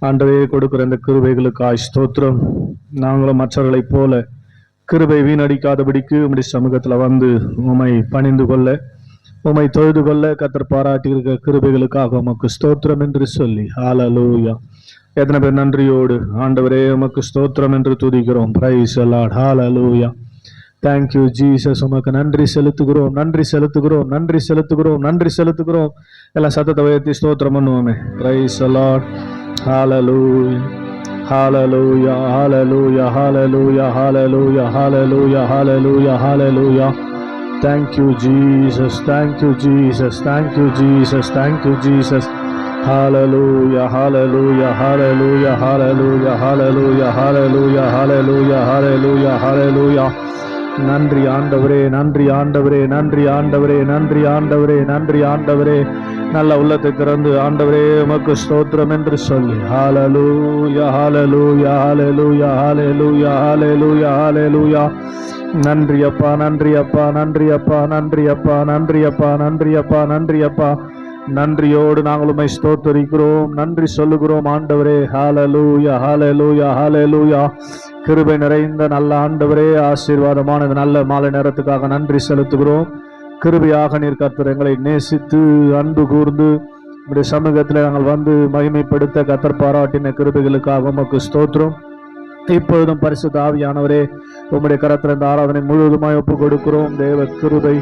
ஆண்டவே கொடுக்கிற இந்த கிருபைகளுக்காய் ஸ்தோத்திரம். நாங்களும் மற்றவர்களைப் போல கிருபை வீணடிக்காதபடிக்கு உம்முடைய சமூகத்தில் வந்து உம்மை பணிந்து கொள்ள, உம்மை தொழுது கொள்ள கர்த்தர் பாராட்டி இருக்கிற கிருபைகளுக்காக உமக்கு ஸ்தோத்திரம் என்று சொல்லி ஹல்லேலூயா. எத்தனை பேர் நன்றியோடு ஆண்டவரே உமக்கு ஸ்தோத்திரம் என்று துதிக்கிறோம். Price the lord. Hallelujah. Thank you Jesus. உமக்கு நன்றி செலுத்துகிறோம், நன்றி செலுத்துகிறோம், நன்றி செலுத்துகிறோம், நன்றி செலுத்துகிறோம். எல்லாம் சத்தத்தை உயர்த்தி ஸ்தோத்திரம் பண்ணுவோமே. Praise the lord. Hallelujah, hallelujah, hallelujah, hallelujah, hallelujah, hallelujah, hallelujah, hallelujah. Thank you Jesus, thank you Jesus, thank you Jesus, thank you Jesus. Hallelujah, hallelujah, hallelujah, hallelujah, hallelujah, hallelujah, hallelujah, hallelujah, hallelujah. நன்றி ஆண்டவரே, நன்றி ஆண்டவரே, நன்றி ஆண்டவரே, நன்றி ஆண்டவரே, நன்றி ஆண்டவரே. நல்ல உள்ளத்தை திறந்து ஆண்டவரே உமக்கு ஸ்தோத்திரம் என்று சொல்லி ஹல்லேலூயா, hallelujah, hallelujah, hallelujah, hallelujah, hallelujah. நன்றி அப்பா, நன்றி அப்பா, நன்றி அப்பா, நன்றி அப்பா, நன்றி அப்பா, நன்றி அப்பா, நன்றி அப்பா. நன்றியோடு நாங்கள் உம்மை ஸ்தோத்திரிக்கிறோம், நன்றி சொல்லுகிறோம் ஆண்டவரே. ஹல்லேலூயா, ஹல்லேலூயா, ஹல்லேலூயா. கிருபை நிறைந்த நல்ல ஆண்டவரே, ஆசீர்வாதமான இந்த நல்ல மாலை நேரத்துக்காக நன்றி செலுத்துகிறோம். கிருபையாக நீர் கர்த்தர் எங்களை நேசித்து அன்பு கூர்ந்து உம்முடைய சமூகத்தில் நாங்கள் வந்து மகிமைப்படுத்த கர்த்தர் பாராட்டின கிருபைகளுக்காக உமக்கு ஸ்தோத்திரம். இப்பொழுதும் பரிசுத்த ஆவியானவரே உம்முடைய கரத்தில் இந்த ஆராதனை முழுவதுமாய் ஒப்பு கொடுக்கிறோம். தேவ கிருபை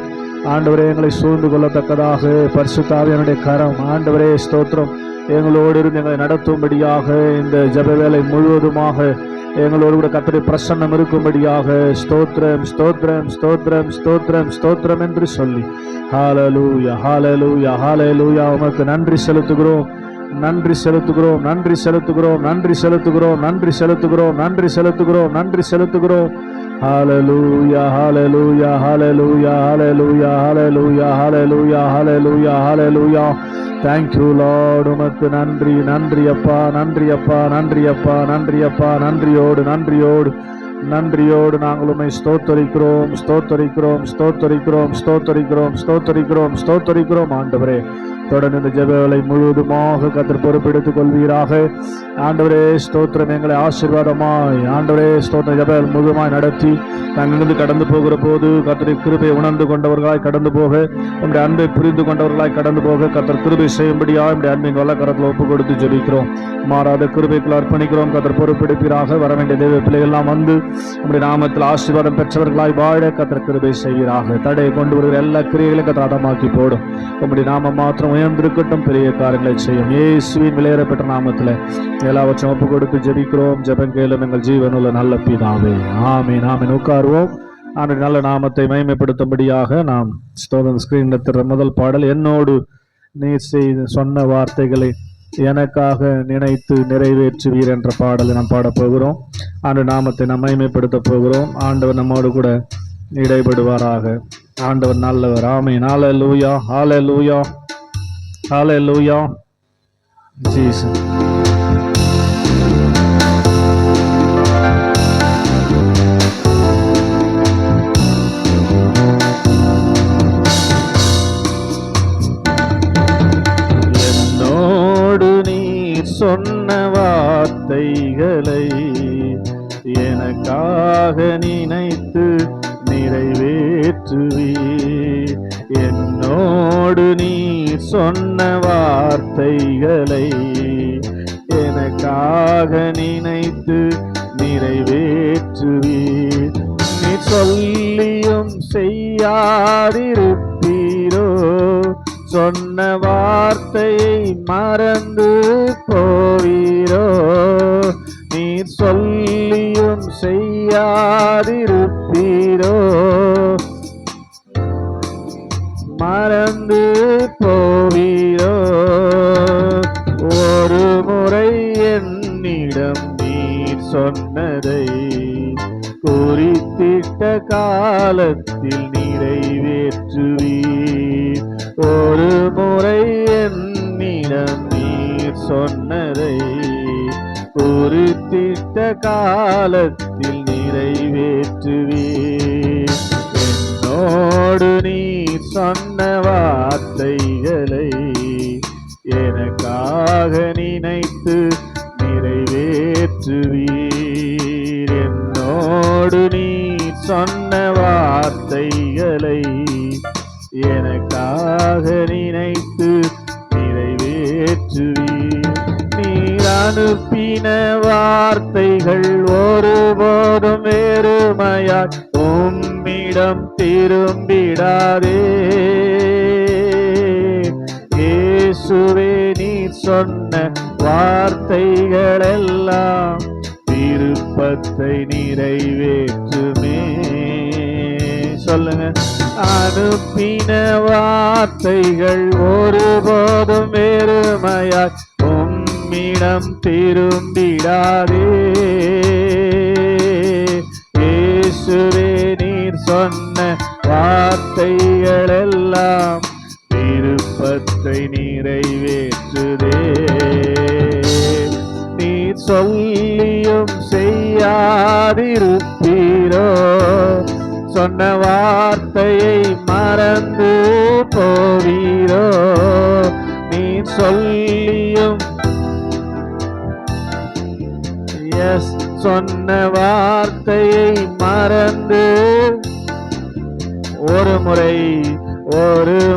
ஆண்டவரே எங்களை சூழ்ந்து கொள்ளத்தக்கதாக பரிசுத்த ஆவியானுடைய கரம் ஆண்டவரே ஸ்தோத்திரம் எங்களோடு இருந்து எங்களை நடத்தும்படியாக இந்த ஜெப வேளை முழுவதுமாக எங்களோடு கூட கர்த்தருடைய பிரசன்னம் இருக்கும்படியாக ஸ்தோத்திரம், ஸ்தோத்திரம், ஸ்தோத்திரம், ஸ்தோத்திரம், ஸ்தோத்திரம் என்று சொல்லி ஹல்லேலூயா, ஹல்லேலூயா, ஹல்லேலூயா. உமக்கு நன்றி செலுத்துகிறோம், நன்றி செலுத்துகிறோம், நன்றி செலுத்துகிறோம், நன்றி செலுத்துகிறோம், நன்றி செலுத்துகிறோம், நன்றி செலுத்துகிறோம், நன்றி செலுத்துகிறோம். Hallelujah, hallelujah, hallelujah, hallelujah, hallelujah, hallelujah, hallelujah, hallelujah. Thank you lord. உமக்கு நன்றி, நன்றி அப்பா, நன்றி அப்பா, நன்றி அப்பா, நன்றி அப்பா. நன்றியோடு நன்றியோடு நன்றியோடு நாங்கள் உம்மை ஸ்தோத்தரிக்கிறோம், ஸ்தோத்தரிக்கிறோம், ஸ்தோத்தரிக்கிறோம், ஸ்தோத்தரிக்கிறோம், ஸ்தோத்தரிக்கிறோம், ஸ்தோத்தரிக்கிறோம். ஆண்டவரே தொடர்ந்து இந்த ஜெபங்களை முழுவதுமாக கர்த்தர் பொறுப்பெடுத்துக் கொள்வீராக. ஆண்டவரே ஸ்தோத்திரம், எங்களை ஆசீர்வாதமாய் ஆண்டவரே ஸ்தோத்திர ஜெபங்கள் முழுவதுமாய் நடத்தி நாங்கள் கடந்து போகிற போது கர்த்தருடைய கிருபை உணர்ந்து கொண்டவர்களாய் கடந்து போக, நம்முடைய அன்பை புரிந்து கொண்டவர்களாய் கடந்து போக கர்த்தர் கிருபை செய்யும்படியாக நம்முடைய அன்பின் வல்ல கரத்தில் ஒப்பு கொடுத்து ஜெபிக்கிறோம். மாறாத கிருபைக்குள் அர்ப்பணிக்கிறோம். கர்த்தர் பொறுப்பெடுப்பீராக. வர வேண்டிய தேவ பிள்ளைகள்லாம் வந்து நம்முடைய நாமத்தில் ஆசீர்வாதம் பெற்றவர்களாய் வாழ கர்த்தர் கிருபை செய்வீராக. தடையை கொண்டு வருகிற எல்லா கிரியைகளையும் கர்த்தர் அதமாக்கி போடும். நம்முடைய நாமம் மாத்திரம் உயர்ந்திருக்கட்டும், பெரிய காரியங்களை செய்யும். இயேசுவின் விலையேறப்பட்ட நாமத்தில் எல்லாவற்றையும் ஒப்பு கொடுத்து ஜெபிக்கிறோம். ஜெபம் கேளும் எங்கள் ஜீவனுள்ள நல்ல பிதாவே. ஆமென், ஆமென். உட்காருவோம். ஆண்டு நல்ல நாமத்தை மகிமைப்படுத்தும்படியாக நாம் ஸ்கிரீனில் திற முதல் பாடல் என்னோடு நீர் செய்து சொன்ன வார்த்தைகளை எனக்காக நினைத்து நிறைவேற்றுவீர் என்ற பாடலை நாம் பாடப்போகிறோம். ஆண்டு நாமத்தை நாம் மகிமைப்படுத்த போகிறோம். ஆண்டவர் நம்மோடு கூட இடைபடுவாராக. ஆண்டவர் நல்லவர். ஆமென். ஹல்லேலூயா, ஹல்லேலூயா, ஹல்லேலூயா. ஜீசஸ். சொன்ன வார்த்தைகளை எனக்காக நினைத்து நிறைவேற்றுவீர். என்னோடு நீ சொன்ன வார்த்தைகளை எனக்காக நினைத்து நிறைவேற்றுவீர். நீ சொல்லியும் செய்யாதிருப்பீரோ, சொன்ன வார்த்தையை மறந்து போவீரோ. நீ சொல்லியும் செய்யாதிருப்பீரோ, மறந்து போவீரோ. ஒரு முறை என்னிடம் நீர் சொன்னதை குறித்திட்ட காலத்தில் நிறைவேற்றுவீர். ஒரு முறை என்னிடம் நீர் சொன்னதை குறித்திட்ட காலத்தில் நிறைவேற்றுவீர். என்னோடு நீர் சொன்ன வார்த்தைகளை எனக்காக நினைத்து நிறைவேற்றுவீர். என்னோடு நீர் சொன்ன வார்த்தைகளை எனக்காக நினைத்து நிறைவேற்றுவீர். நீர் அனுப்பின வார்த்தைகள் ஒருபோதும் வெறுமையாய் உம்மிடம் திரும்பிடாதே. இயேசுவே, நீர் சொன்ன வார்த்தைகள் எல்லாம் விருப்பத்தை நிறைவேற்றுமே. சொல்லுங்க. அனுப்பின வார்த்தைகள் ஒருபோதும் வெறுமையாய் உம்மிடம் திரும்பிடாதே. இயேசுவே, நீர் சொன்ன வார்த்தைகள் எல்லாம் விருப்பத்தை நிறைவேற்றுதே. நீர் சொல்லியும் செய்யாதிருப்பீரோ? சொன்ன வார்த்தையை மறந்து போவீரோ? நீர் சொல்லியும் சொன்ன வார்த்தையை மறந்து ஒரு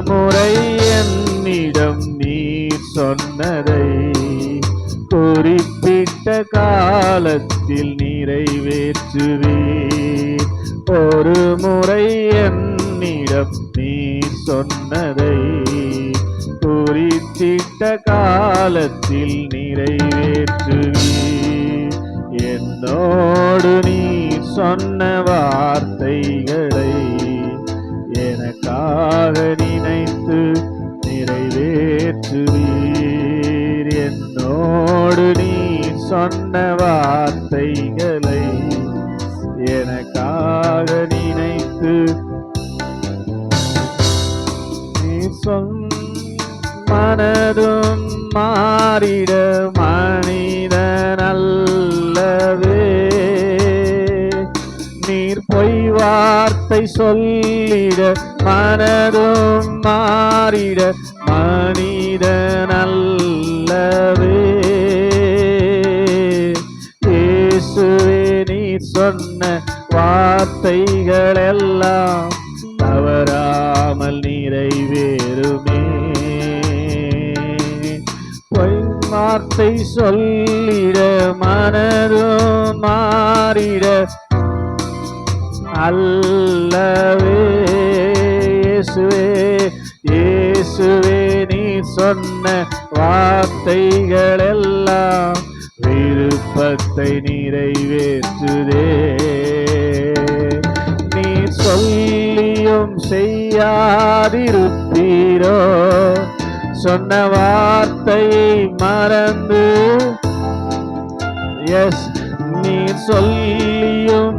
முறை என்னிடம் நீர் சொன்னதை குறிப்பிட்ட காலத்தில் நிறைவேற்றுவீர். ஒரு முறை என்னிடம் நீர் சொன்னதை குறிப்பிட்ட காலத்தில் நிறைவேற்றுவீர். என்னோடு நீர் சொன்ன வார்த்தைகளை எனக்காக நினைத்து நிறைவேற்றுவீர். என்னோடு நீர் சொன்ன வார்த்தைகளை எனக்காக நினைத்து நீர் மனதும் மாறிட மனிதன் அல்லவே. நீர் பொய் வார்த்தை சொல்லிட மனதும் மாறிட மனிதன் அல்லவே. இயேசுவே, நீர் சொன்ன வார்த்தைகள் எல்லாம் தவறாமல் நிறைவேறுமே. பொய் வார்த்தை சொல்லிட மனதும் மாறிட அல்லவே. இயேசுவே, நீர் சொன்ன வார்த்தைகள் எல்லாம் விருப்பத்தை நிறைவேற்றுதே. நீர் சொல்லியும் செய்யாதிருப்பீரோ? சொன்ன வார்த்தையை மறந்து நீர் சொல்லியும்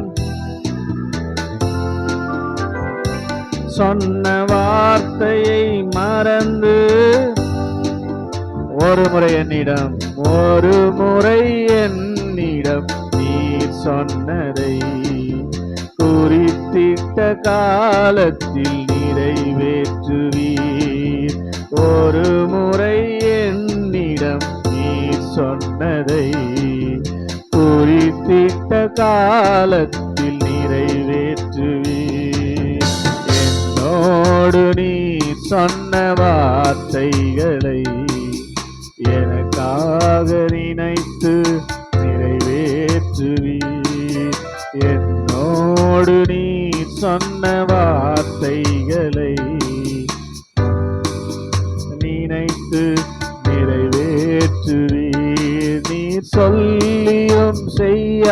சொன்ன வார்த்தையை மறந்து ஒரு முறை என்னிடம் நீர் சொன்னதை குறித்திட்ட காலத்தில் நிறைவேற்றுவீர். ஒரு முறை என்னிடம் நீர் சொன்னதை குறித்திட்ட காலத்தில் நிறைவேற்றுவீர். என்னோடு நீர் சொன்ன வார்த்தைகளை எனக்காக நினைத்து நிறைவேற்றுவீர். என்னோடு நீர் சொன்ன வார்த்தைகளை நினைத்து நிறைவேற்றுவீர். நீர் சொல்லியும் செய்யாதிருப்பீரோ?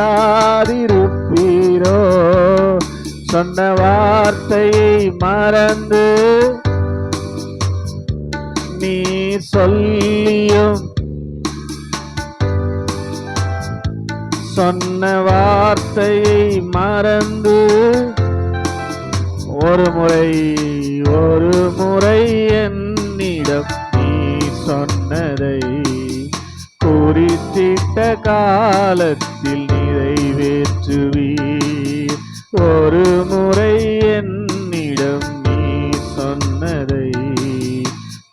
சொன்ன வார்த்தையை மறந்து நீர் சொல்லியும் சொன்ன வார்த்தையை மறந்து ஒரு முறை என்னிடம் நீர் சொன்னதை குறித்திட்ட காலத்தில் நிறைவேற்றுவீர். ஒரு முறை என்னிடம் நீர் சொன்னதை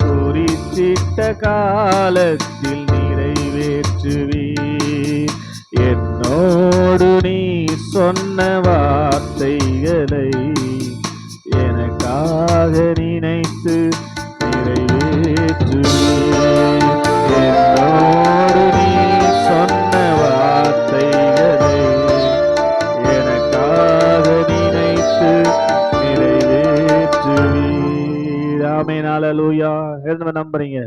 குறித்திட்ட காலத்தில் நிறைவேற்றுவீர். சொன்ன வார்த்தைகளை எனக்காக நினைத்து நிறைவேற்றுவீர். என்னோடு நீ சொன்ன வார்த்தைகளை எனக்காக நினைத்து நிறைவேற்றுவீர். ஆமென். அல்லேலூயா. என்ன நம்புறீங்க?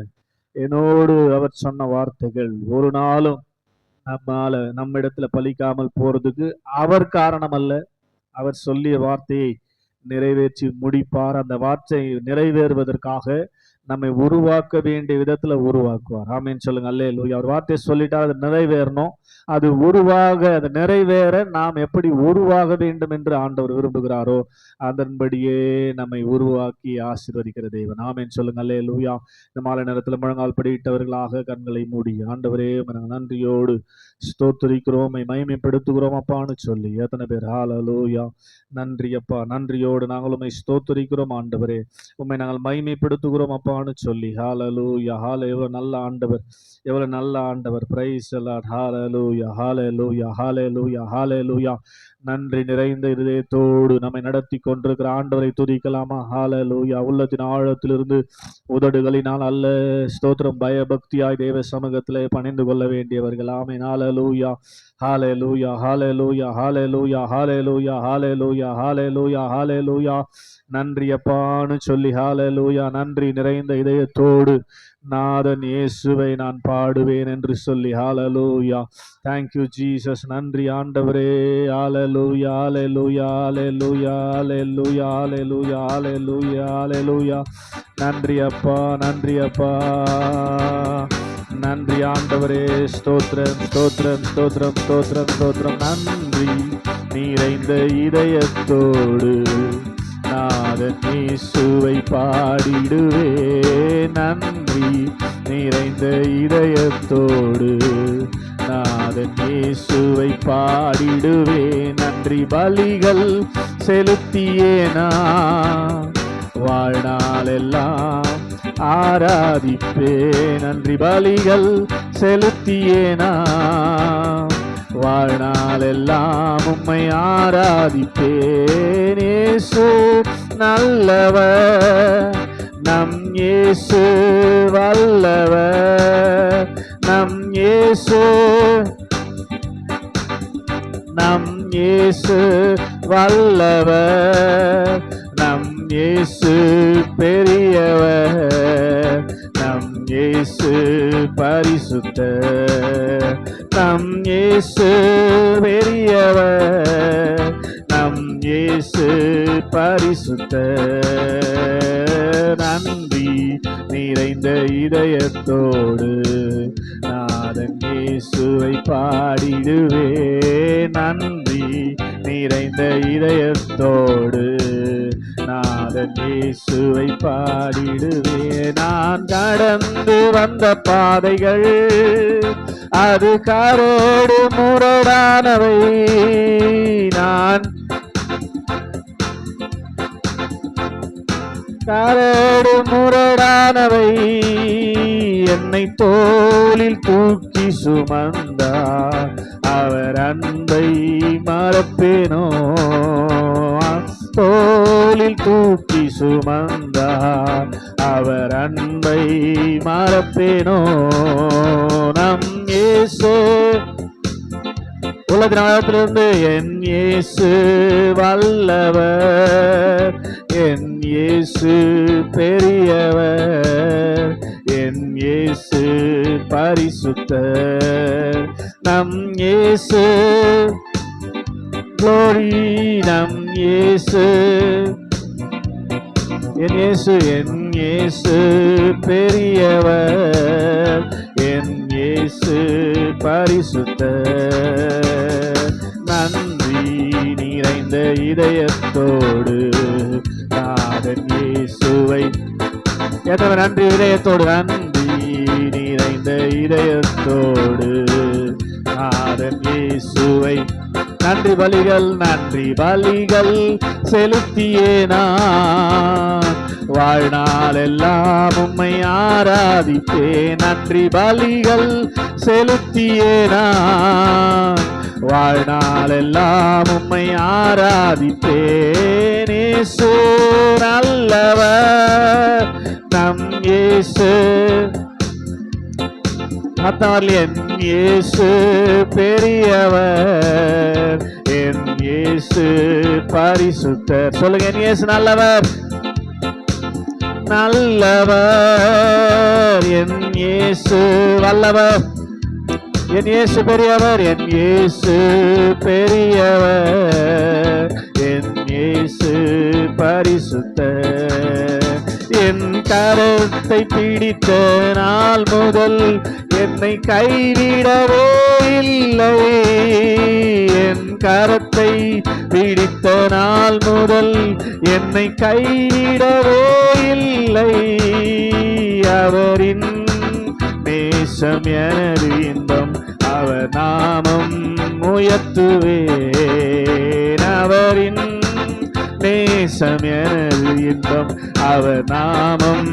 என்னோடு அவர் சொன்ன வார்த்தைகள் ஒரு நாளும் நம்மிடத்துல பலிக்காமல் போறதுக்கு அவர் காரணம் அல்ல. அவர் சொல்லிய வார்த்தையை நிறைவேற்றி முடிப்பார். அந்த வார்த்தை நிறைவேறுவதற்காக நம்மை உருவாக்க வேண்டிய விதத்துல உருவாக்குவார். ஆமென் சொல்லுங்க. அல்லேலூயா. அவர் வார்த்தையை சொல்லிட்டா அது நிறைவேறணும். அது அது நிறைவேற நாம் எப்படி உருவாக வேண்டும் என்று ஆண்டவர் விரும்புகிறாரோ அதன்படியே நம்மை உருவாக்கி ஆசீர்வதிக்கிற தேவன். ஆமென் சொல்லுங்க. அல்லேலூயா. இந்த மாலை நேரத்தில் முழங்கால் படியிட்டவர்களாக கண்களை மூடி, ஆண்டவரே நன்றியோடு ஸ்தோத்திரிக்கிறோம், மகிமைப்படுத்துகிறோம் அப்பான்னு சொல்லி எத்தனை பேர் ஹல்லேலூயா. நன்றி அப்பா, நன்றியோடு நாங்கள் உம்மை ஸ்தோத்திரிக்கிறோம் ஆண்டவரே, உம்மை நாங்கள் மகிமைப்படுத்துகிறோம் அப்பான்னு சொல்லி ஹல்லேலூயா. எவ்வளவு நல்ல ஆண்டவர், எவ்வளவு நல்ல ஆண்டவர். Praise the lord. Hallelujah, hallelujah, hallelujah, hallelujah. நன்றி நிறைந்த இதயத்தோடு நம்மை நடத்தி கொண்டிருக்கிற ஆண்டவரை துதிக்கலாமா? ஹல்லேலூயா. உள்ளத்தின் ஆழத்திலிருந்து உதடுகளினால் அல்ல, ஸ்தோத்திரம், பயபக்தியாய் தேவ சமூகத்திலே பணிந்து கொள்ள வேண்டியவர்கள். ஆமென். ஹல்லேலூயா, hallelujah, hallelujah, hallelujah, hallelujah, hallelujah, hallelujah, hallelujah. நன்றி அப்பான்னு சொல்லி ஹல்லேலூயா. நன்றி நிறைந்த இதயத்தோடு நாதன் இயேசுவை நான் பாடுவேன் என்று சொல்லி ஹல்லேலூயா. Thank you Jesus. நன்றி ஆண்டவரே. ஹல்லேலூயா, hallelujah, hallelujah, hallelujah, hallelujah, hallelujah, hallelujah. நன்றி அப்பா, நன்றி அப்பா, நன்றி ஆண்டவரே. ஸ்தோத்திரம், ஸ்தோத்திரம், ஸ்தோத்திரம், ஸ்தோத்திரம், ஸ்தோத்திரம். நன்றி நிறைந்த இதயத்தோடு நாதன் இயேசுவை பாடிடுவே. நன்றி நிறைந்த இதயத்தோடு நாதன் இயேசுவை பாடிடுவே. நன்றி பலிகள் செலுத்தியேனா வாழ்நாளெல்லாம் ஆராதிப்பே. நன்றி பலிகள் செலுத்தியேனா வாழ்நாளெல்லாம் உம்மை ஆராதிப்பேன். இயேசு நல்லவர், நம் இயேசு வல்லவர், நம் இயேசு, நம் இயேசு வல்லவர், நம் இயேசு பெரியவர், நம் இயேசு பரிசுத்தர், நம் இயேசு பெரியவர், நம் இயேசு பரிசுத்தர். நன்றி நிறைந்த இதயத்தோடு நாதன் இயேசுவை பாடிடுவே. நன்றி நிறைந்த இதயத்தோடு நாதன் இயேசுவை பாடிடுவே. நான் கடந்து வந்த பாதைகள் அது கரோடு முரடானவை. நான் கரோடு முரடானவை. என்னை தோளில் தூக்கி சுமந்தார், அவர் அன்பை மறப்பேனோ. தோளில் தூக்கி சுமந்தார், அவர் அன்பை மறப்பேனோ. நம் இயேசு உலகின் ஆழத்திலிருந்து என் இயேசு வல்லவர், என் இயேசு பெரியவர், என் இயேசு பரிசுத்தர், நம் இயேசு glory, நம் இயேசு, என் இயேசு, என் இயேசு பெரியவர், என் இயேசு பரிசுத்தர். நன்றி நிறைந்த இதயத்தோடு நாதன் இயேசுவை, எத்தனை நன்றி இதயத்தோடு, நன்றி நிறைந்த இதயத்தோடு நாதன் இயேசுவை. நன்றி பலிகள், நன்றி பலிகள் செலுத்தியேனா வாழ்நாளெல்லாம் உம்மை ஆராதிப்பே. நன்றி பலிகள் செலுத்தியேனா வாழ்நாளெல்லாம் உம்மை ஆராதிப்பேன். இயேசு நல்லவர், நம் இயேசு என் இயேசு பெரியவர், என் இயேசு பரிசுத்தர். சொல்லுங்க, என் இயேசு நல்லவர், நல்லவர், என் இயேசு வல்லவர், என் இயேசு பெரியவர், என் இயேசு பெரியவர், என் இயேசு பரிசுத்தர். என் கரத்தை பிடித்த நாள் முதல் என்னை கைவிடவே இல்லை. என் கரத்தை பிடித்த நாள் முதல் என்னை கைவிடவே இல்லை. அவரின் நேசம் எனது இன்பம், அவர் நாமம் உயர்த்துவேன். அவரின் நேசம் எனது இன்பம், அவர் நாமம்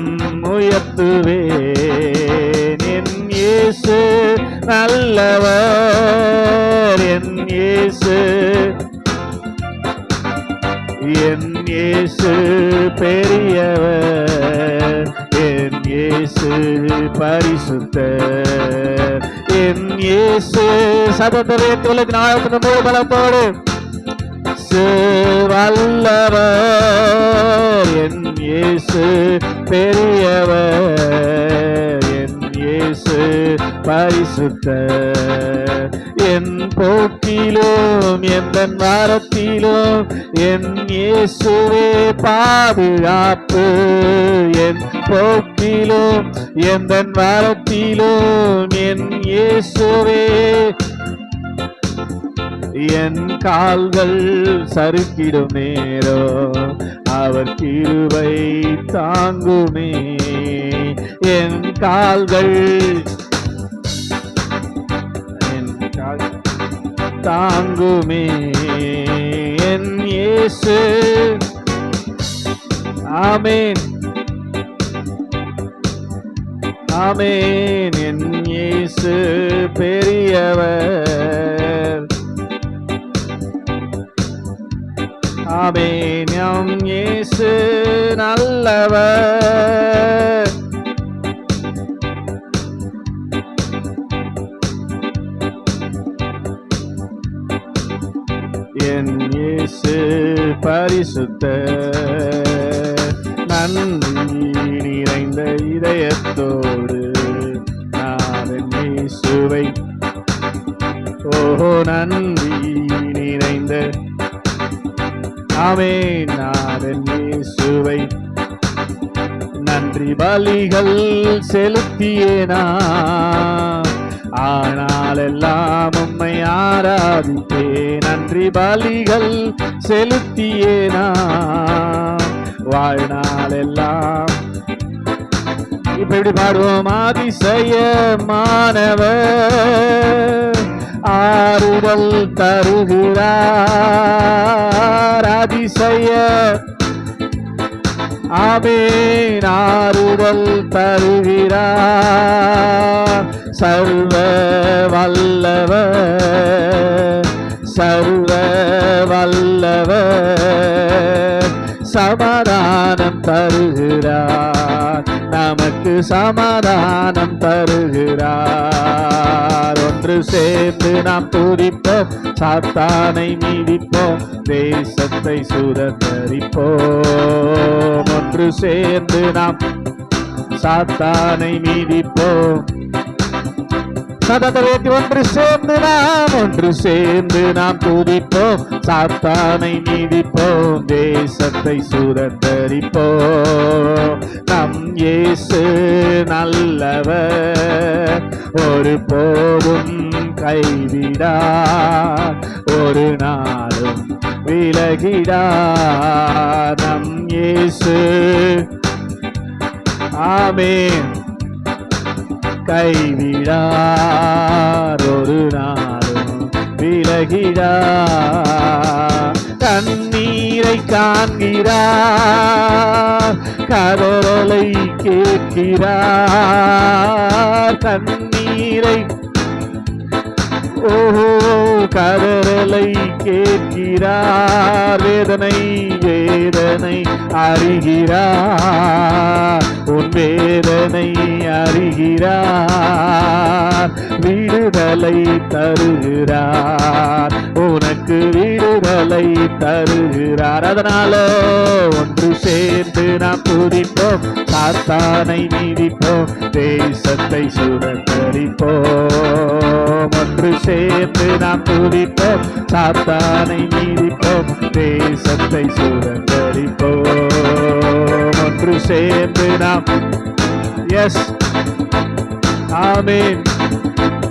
உயர்த்துவேன். என் இயேசு நல்லவர், என் இயேசு, என் இயேசு பெரியவர், என் இயேசு பரிசுத்தர். என் இயேசு சதத்தை உலகின் ஆழத்தின் முழு பலத்தோடு வல்லவர், என் இயேசு பெரியவர், என் இயேசு பரிசுத்தர். என் போக்கிலும் எந்த வாரத்திலும் என் இயேசுவே பாதுகாப்பு. என் போக்கிலும் எந்த வாரத்திலும் என் இயேசுவே. என் கால்கள் சறுக்கிடும் நேரம் அவர் கிருபை தாங்குமே. என் கால்கள் தாங்குமே. என் இயேசு, ஆமென் ஆமென், என் இயேசு பெரியவர், ஆமென், என் இயேசு நல்லவர். என் இயேசு பரிசுத்தர். நன்றி நிறைந்த இதயத்தோடு நான் என் இயேசுவை, ஓஹோ நன்றி நிறைந்த, ஆமென், நான் என் இயேசுவை நன்றி பலிகள் செலுத்தியேனா, ஆனால் எல்லாம் உம்மை ஆராதிப்பே. நன்றி பலிகள் செலுத்தியேனா, வாழ்நாள் எல்லாம். இப்ப எப்படி பாடுவோம்? அதிசயமானவர் ஆறுதல் தருகிறார், அதிசய, ஆமென், ஆறுதல் தருகிறார். சர்வ வல்லவர், சர்வ வல்லவர், சமாதானம் தருகிறார், நமக்கு சமாதானம் தருகிறார். ஒன்று சேர்ந்து நாம் துதிப்போம், சாத்தானை மீதிப்போம், தேசத்தை சுதந்தரிப்போம். ஒன்று சேர்ந்து நாம் சாத்தானை மீதிப்போம், சதத்தை ஒன்று சேர்ந்து நாம் துதிப்போம், சாத்தானை மீதிப்போம், தேசத்தை சுதந்தரிப்போம். நம் இயேசு நல்லவர், ஒரு போதும் கைவிடார், ஒரு நாளும் விலகிடார். நம் இயேசு, ஆமென், கைவிடார், ஒரு நாளும் விலகிடார். கண்ணீரை காண்கிறார், கதறலை கேட்கிறார், கண்ணீரை, ஓஹோ கதறலை கேட்கிறார், வேதனை வேதனை அறிகிறார், உன் வேதனை அறிகிறார், விடுதலை தருகிறார், உனக்கு விடுதலை தருகிறார். அதனால ஒன்று சேர்ந்து நாம் துதிப்போம், சாத்தானை மீதிப்போம், தேசத்தை சுதந்தரிப்போம். ஒன்று சேர்ந்து நாம் துதிப்போம், சாத்தானை மீதிப்போம், தேசத்தை சுதந்தரிப்போம். ஒன்று சேர்ந்து நாம் எஸ் ஆமென்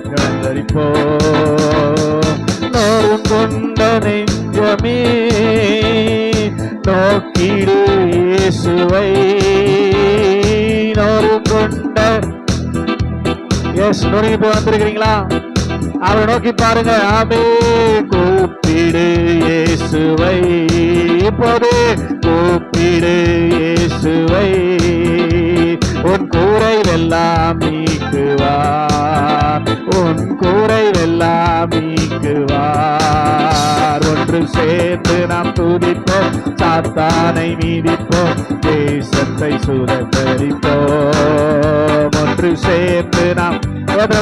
சுதந்தரிப்போம். நோரும் கொண்ட நெஞ்சமே நோக்கிடு இயேசுவை, நோரும் கொண்ட எஸ் நோக்கி போய் வந்திருக்கிறீங்களா? அவரை நோக்கி பாருங்க. ஆமே கூப்பிடு இயேசுவை, இப்போது கூப்பிடு இயேசுவை, உன் கூரைவெல்லாம் நீக்குவார், உன் கூரைவெல்லாம் நீக்குவார். ஒன்று சேர்ந்து நாம் துதிப்போம், சாத்தானை மீதிப்போம், தேசத்தை சுதந்தரிப்போம். ஒன்று சேர்ந்து நாம்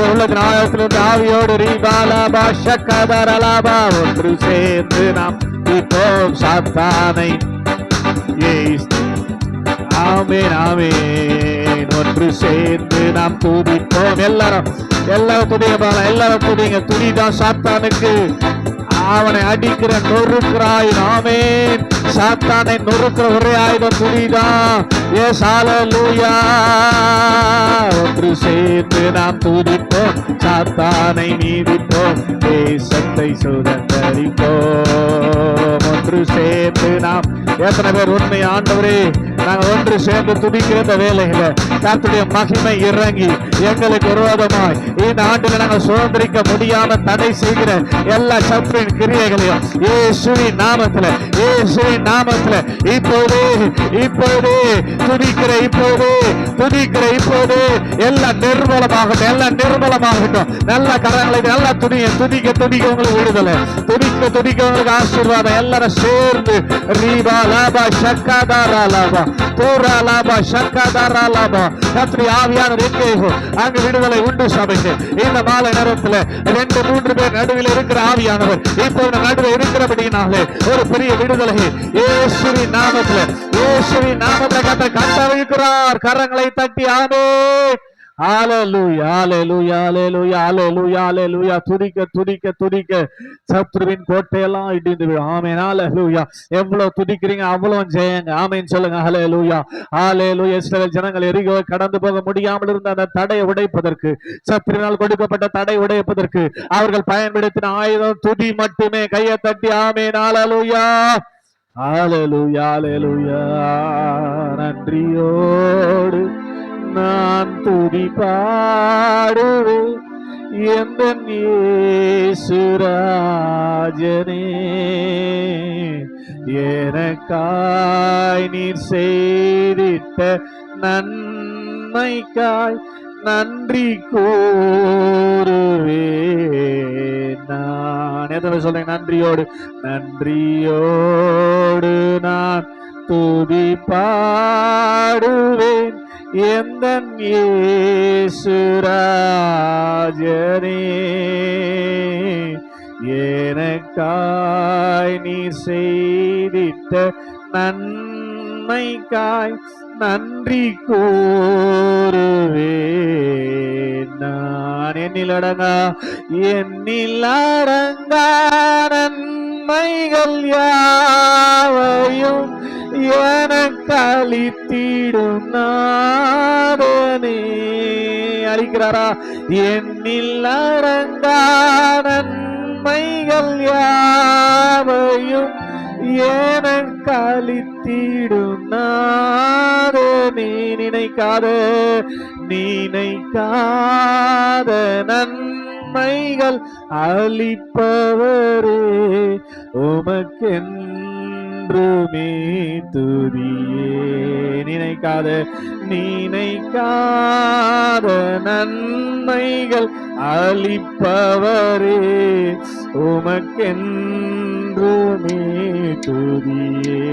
உள்ளத்திலிருந்து ஆவியோடு ரீபாலாபா ஷக்கதரலாபா, ஒன்று சேர்ந்து நாம் துதிப்போம், சாத்தானை ஆமென் ஆமென். ஒன்று சேர்ந்து நாம் துதிப்போம். எல்லாரும் துதிப்பாங்க, எல்லாரும் துதிங்க. துதிதான் சாத்தானுக்கு. அவனை அடிக்கிற நொறுக்கிறாய். ஆமென். சாத்தானை நொறுக்கிற ஒரே ஆயுதம் துதிதான். எஸ் ஹல்லேலூயா. ஒன்று சேர்ந்து நாம் துதிப்போம், சாத்தானை மீதிப்போம், தேசத்தை சுதந்தரிப்போம். ஒன்று சேர்ந்து நாம் எத்தனை பேர் உண்மை ஆண்டவரே நாங்கள் ஒன்று சேர்ந்து துதிக்கிற இந்த வேலையில கர்த்தருடைய மகிமை இறங்கி எங்களுக்கு விரோதமாய் இந்த ஆண்டுல நாங்கள் சுதந்திரிக்க முடியாம தடை செய்கிற எல்லா சத்துருவின் கிரியைகளையும் இயேசுவின் நாமத்துல, இயேசுவின் நாமத்துல இப்போதே இப்போதே துதிக்கிற, இப்போதே துதிக்கிற, இப்போது எல்லாம் நிர்மலமாகட்டும், எல்லாம் நிர்மலமாகட்டும். நல்ல கரங்களை நல்லா துதிக்க துதிக்க உங்களுக்கு விடுதலை, துதிக்க துதிக்க உங்களுக்கு ஆசீர்வாதம். எல்லாரும் சேர்ந்து ரீபா lava ஷக்காதாரா lava Tura lava ஷக்காதாரா lava. கர்த்தருடைய ஆவியானவர் எங்கேயோ அங்கு விடுதலை உண்டு சபைக்கு. இந்த மாலை நேரத்தில் 2-3 பேர் நடுவில் இருக்கிற ஆவியானவர் இப்போது நடுவில் இருக்கிறபடினாலே ஒரு பெரிய விடுதலை இயேசுவின் நாமத்தில், இயேசுவின் நாமத்தில் கர்த்தர் கட்டவிழ்க்கிறார். கரங்களை தட்டி ஆமென். ஹல்லேலூயா ஹல்லேலூயா ஹல்லேலூயா ஹல்லேலூயா ஹல்லேலூயா. துதிக்க துதிக்க துதிக்க சத்துருவின் கோட்டையெல்லாம் இடிந்து விடும். ஆமென் ஹல்லேலூயா. எவ்வளவு துதிக்கிறீங்க அவ்வளவு ஜெயங்க. ஆமென் சொல்லுங்க. ஹல்லேலூயா ஹல்லேலூயா. இஸ்ரவேல் ஜனங்கள் எரிகோவை கடந்து போக முடியாமல் இருந்த அந்த தடையை உடைப்பதற்கு, சத்துருவினால் கொடுக்கப்பட்ட தடை உடைப்பதற்கு அவர்கள் பயன்படுத்தின ஆயுதம் துதி மட்டுமே. கையை தட்டி ஆமென் ஹல்லேலூயா ஹல்லேலூயா ஹல்லேலூயா. நன்றியோடு நான் துதி பாடுவேன் எந்தன் இயேசுராஜனே, எனக்காய் நீர் செய்திட்ட நன்மைக்காய் நன்றி கூறுவேன். நான் எத்தனை சொல்றேன்? நன்றியோடு நன்றியோடு நான் துதி பாடுவேன் எந்தன் இயேசுராஜனே, எனக்காய் நீர் செய்திட்ட நன்மைக்காய் நன்றி கூறுவேன். நான் எண்ணில் அடங்கா நன்மைகள் யாவையும் எனக்கு அளித்திடும் நாதனே. அளிக்கிறாரா? எண்ணில் அடங்கா நன்மைகள் யாவையும் எனக்கு அளித்திடும் நாதனே. நினைக்காத நன்மைகள் அளிப்பவரே, உமக்கென்றுமே துதியே. நினைக்காத நன்மைகள் அளிப்பவரே உமக்கென்றுமே துதியே.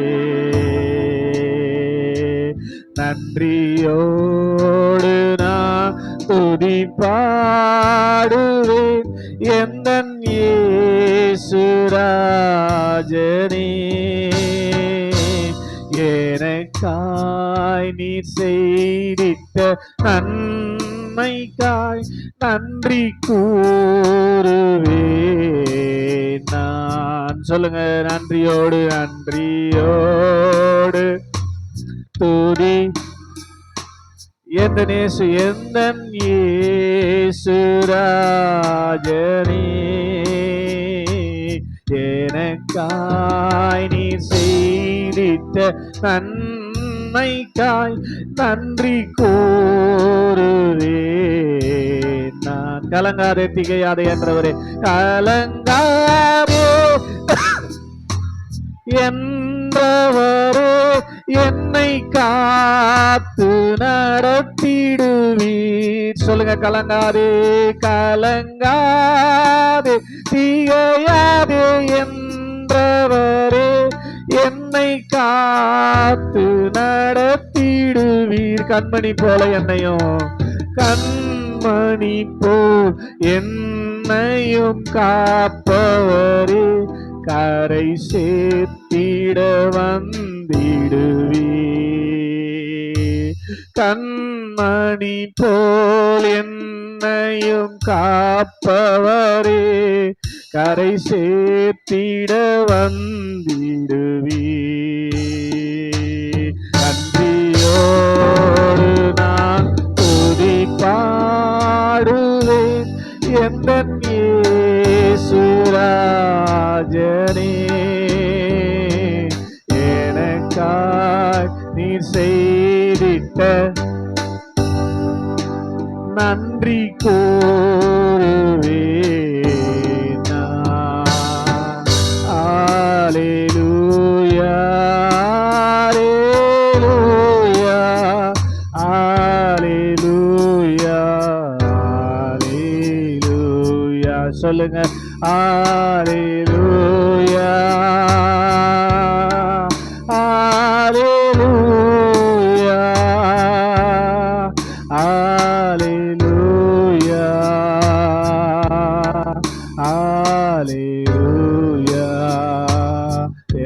நன்றியோடு நான் துதி பாடுவேன் எந்தன் இயேசுராஜனே. எனக்காய் நீர் செய்திட்ட நன்மைக்காய் நன்றி கூறுவேன் நான். சொல்லுங்க, நன்றியோடு நன்றியோடு துதி எந்த நேசு எந்தன் இயேசுராஜனே. எனக்காய் நீர் செய்திட்ட நன்மைக்காய் நன்றி கூறுவேன் நான். கலங்காதே திகையாதே என்றவரே, கலங்காதே என்றவரே என்னை காத்து நடத்திடுவீர். சொல்லுங்க, கலங்காதே கலங்காதே திகையாதே என்றவரே என்னை காத்து நடத்திடுவீர். கண்மணி போல என்னையும் கண்மணி போல் என்னையும் காப்பவரே கரை சேர்த்திட வந்திடுவே. கண்மணி போல் என்னையும் காப்பவரே கரை சேர்த்திட வந்திடுவே. நன்றியோடு நான் துதி பாடுவேன் எந்தன் இயேசுராஜனே. எனக்காய் நீர் செய்திட்ட நன்றி கூறுவேன் நான். அல்லேலூயா அல்லேலூயா அல்லேலூயா அல்லேலூயா. சொல்லுங்க, அல்லேலூயா அல்லேலூயா அல்லேலூயா அல்லேலூயா.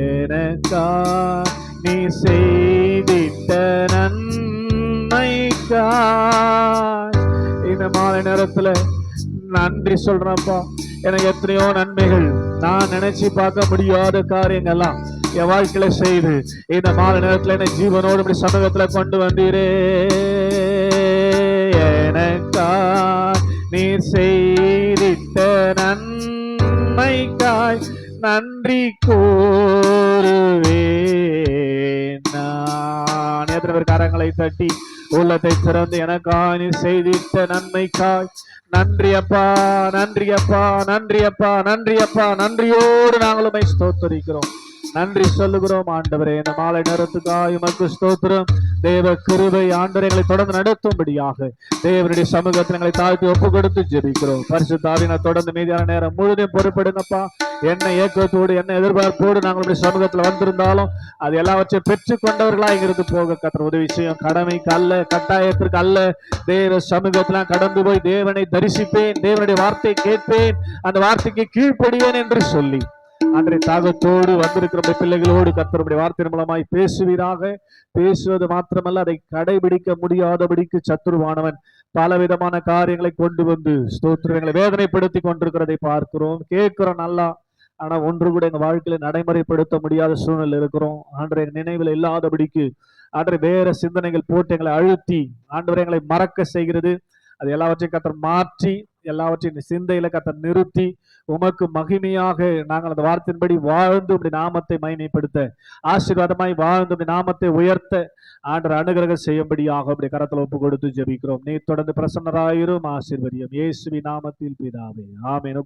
எனக்காய் நீ செய்திட்ட நன்மைக்காய் இந்த மாலை நேரத்துல நன்றி சொல்றப்பா. எனக்கு எத்தனையோ நன்மைகள், நான் நினைச்சு பார்க்க முடியாத காரியங்கள்லாம் என் வாழ்க்கையில செய்து இந்த மாலை நேரத்துல என்ன ஜீவனோடு இப்படி சமூகத்துல கொண்டு வந்தீரே. எனக்காய் நீர் செய்திட்ட நன்மைக்காய் நன்றி கூறுவேன் நான். எத்தனை பேர் கரங்களை தட்டி உள்ளத்தை திறந்து எனக்காய் நீர் செய்திட்ட நன்மைக்காய் நன்றி அப்பா, நன்றி அப்பா, நன்றி அப்பா, நன்றி அப்பா, நன்றியோடு நாங்களும் ஸ்தோத்திரிக்கிறோம், நன்றி சொல்லுகிறோம். ஆண்டவரே, இந்த மாலை நேரத்துக்காக உமக்கு ஸ்தோத்திரம். தேவ கிருபை ஆண்டவரே எங்களை தொடர்ந்து நடத்தும்படியாக தேவனுடைய சமூகத்தில் எங்களை தாழ்த்தி ஒப்பு கொடுத்து ஜெபிக்கிறோம். பரிசுத்த ஆவியினை தொடர்ந்து மீதியான நேரம் முழுவதும் பொறுப்படுங்கப்பா. என்ன ஏக்கத்தோடு என்ன எதிர்பார்ப்போடு நாங்களுடைய சமூகத்தில் வந்திருந்தாலும் அது எல்லாவற்றையும் பெற்றுக் கொண்டவர்களா இங்கிருந்து போக கர்த்தர் உதவி செய்யும். கடமைக்கு அல்ல, கட்டாயத்திற்கு அல்ல, தேவ சமூகத்தில் கடந்து போய் தேவனை தரிசிப்பேன், தேவனுடைய வார்த்தை கேட்பேன், அந்த வார்த்தைக்கு கீழ்ப்படிவேன் என்று சொல்லி அன்றைய தாகத்தோடு வந்திருக்கிற பிள்ளைகளோடு கர்த்தருடைய வார்த்தையின் மூலமாய் பேசுவீராக. பேசுவது மாத்திரமல்ல, அதை கடைபிடிக்க முடியாதபடிக்கு சத்துருவானவன் பல விதமான காரியங்களை கொண்டு வந்து ஸ்தோத்திரங்களை வேதனைப்படுத்தி கொண்டிருக்கிறதை பார்க்கிறோம், கேட்கிறோம் நல்லா. ஆனா ஒன்று கூட எங்க வாழ்க்கையில நடைமுறைப்படுத்த முடியாத சூழ்நிலை இருக்கிறோம். ஆண்டவரே, நினைவில் இல்லாதபடிக்கு ஆண்டவரே வேற சிந்தனைகள் போட்டு எங்களை அழுத்தி ஆண்டவரே எங்களை மறக்க செய்கிறது. அது எல்லாவற்றையும் கர்த்தர் மாற்றி எல்லாவற்றையும் சிந்தையில கர்த்தர் நிறுத்தி உமக்கு மகிமையாக நாங்கள் அந்த வார்த்தையின்படி வாழ்ந்து உடைய நாமத்தை மகிமைப்படுத்த, ஆசீர்வாதமாய் வாழ்ந்து உடைய நாமத்தை உயர்த்த ஆண்டவர் அனுகிரகம் செய்யும்படியாக உடைய கரத்தில் ஒப்பு கொடுத்து ஜெபிக்கிறோம். நீ தொடர்ந்து பிரசன்னராயிரும், ஆசீர்வதியும். இயேசுவின் நாமத்தில் பிதாவே, ஆமென்.